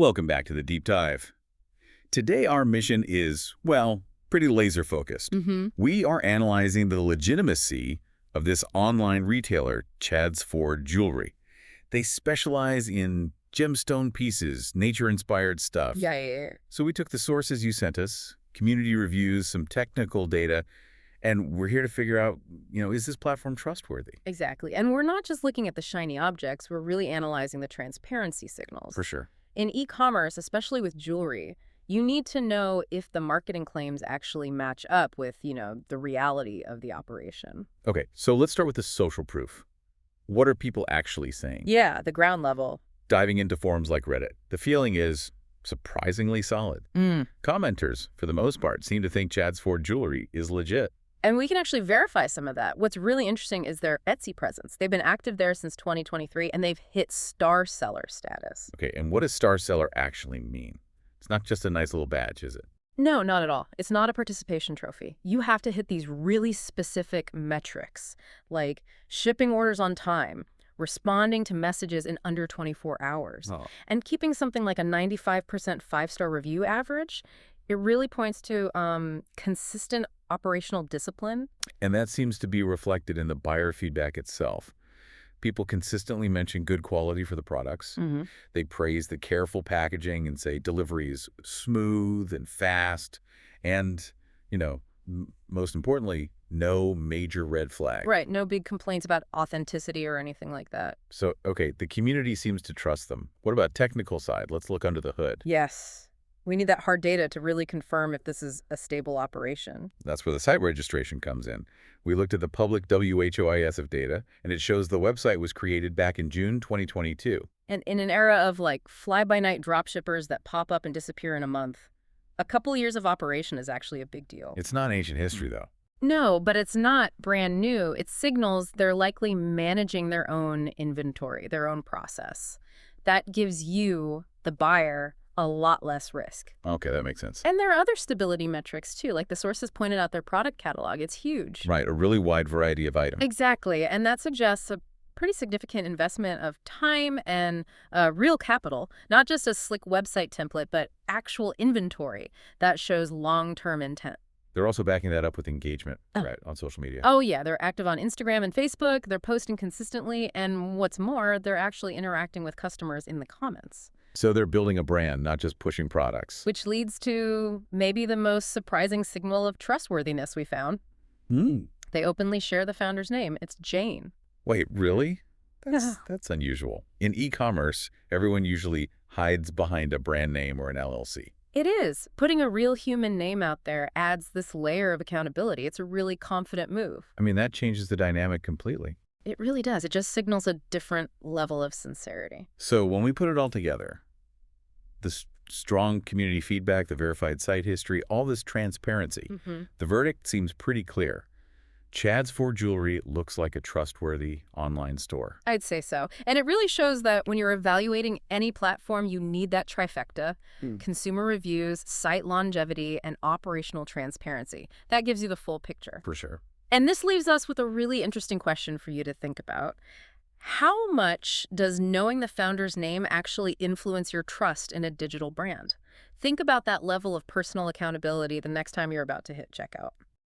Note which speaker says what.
Speaker 1: Welcome back to the Deep Dive. Today our mission is, well, pretty laser-focused. We are analyzing the legitimacy of this online retailer, Chad's Ford Jewelry. They specialize in gemstone pieces, nature-inspired stuff.
Speaker 2: Yeah.
Speaker 1: So we took the sources you sent us, community reviews, some technical data, and we're here to figure out, is this platform trustworthy?
Speaker 2: Exactly. And we're not just looking at the shiny objects, we're really analyzing the transparency signals.
Speaker 1: For sure.
Speaker 2: In e-commerce, especially with jewelry, you need to know if the marketing claims actually match up with, the reality of the operation.
Speaker 1: Okay, so let's start with the social proof. What are people actually saying?
Speaker 2: Yeah, the ground level.
Speaker 1: Diving into forums like Reddit, the feeling is surprisingly solid. Commenters, for the most part, seem to think Chad's Ford Jewelry is legit.
Speaker 2: And we can actually verify some of that. What's really interesting is their Etsy presence. They've been active there since 2023, and they've hit star seller status.
Speaker 1: Okay, and what does star seller actually mean? It's not just a nice little badge, is it?
Speaker 2: No, not at all. It's not a participation trophy. You have to hit these really specific metrics, like shipping orders on time, responding to messages in under 24 hours, and keeping something like a 95% five-star review average. It really points to consistent operational discipline.
Speaker 1: And that seems to be reflected in the buyer feedback itself. People consistently mention good quality for the products. They praise the careful packaging and say delivery is smooth and fast. And, most importantly, no major red flag.
Speaker 2: Right. No big complaints about authenticity or anything like that.
Speaker 1: So, okay, the community seems to trust them. What about technical side? Let's look under the hood.
Speaker 2: Yes. We need that hard data to really confirm if this is a stable operation.
Speaker 1: That's where the site registration comes in. We looked at the public WHOISF data, and it shows the website was created back in June 2022.
Speaker 2: And in an era of fly-by-night dropshippers that pop up and disappear in a month, a couple years of operation is actually a big deal.
Speaker 1: It's not ancient history, though.
Speaker 2: No, but it's not brand new. It signals they're likely managing their own inventory, their own process. That gives you, the buyer, a lot less risk.
Speaker 1: Okay, that makes sense.
Speaker 2: And there are other stability metrics, too. Like the sources pointed out their product catalog. It's huge.
Speaker 1: Right, a really wide variety of items.
Speaker 2: Exactly. And that suggests a pretty significant investment of time and real capital, not just a slick website template, but actual inventory that shows long-term intent.
Speaker 1: They're also backing that up with engagement, right, on social media.
Speaker 2: Oh, yeah. They're active on Instagram and Facebook. They're posting consistently. And what's more, they're actually interacting with customers in the comments.
Speaker 1: So they're building a brand, not just pushing products.
Speaker 2: Which leads to maybe the most surprising signal of trustworthiness we found. They openly share the founder's name. It's Jane.
Speaker 1: Wait, really? That's unusual. In e-commerce, everyone usually hides behind a brand name or an LLC.
Speaker 2: It is. Putting a real human name out there adds this layer of accountability. It's a really confident move.
Speaker 1: I mean, that changes the dynamic completely.
Speaker 2: It really does. It just signals a different level of sincerity.
Speaker 1: So when we put it all together, the strong community feedback, the verified site history, all this transparency, the verdict seems pretty clear. Chad's Ford Jewelry looks like a trustworthy online store.
Speaker 2: I'd say so. And it really shows that when you're evaluating any platform, you need that trifecta: consumer reviews, site longevity, and operational transparency. That gives you the full picture.
Speaker 1: For sure.
Speaker 2: And this leaves us with a really interesting question for you to think about. How much does knowing the founder's name actually influence your trust in a digital brand? Think about that level of personal accountability the next time you're about to hit checkout.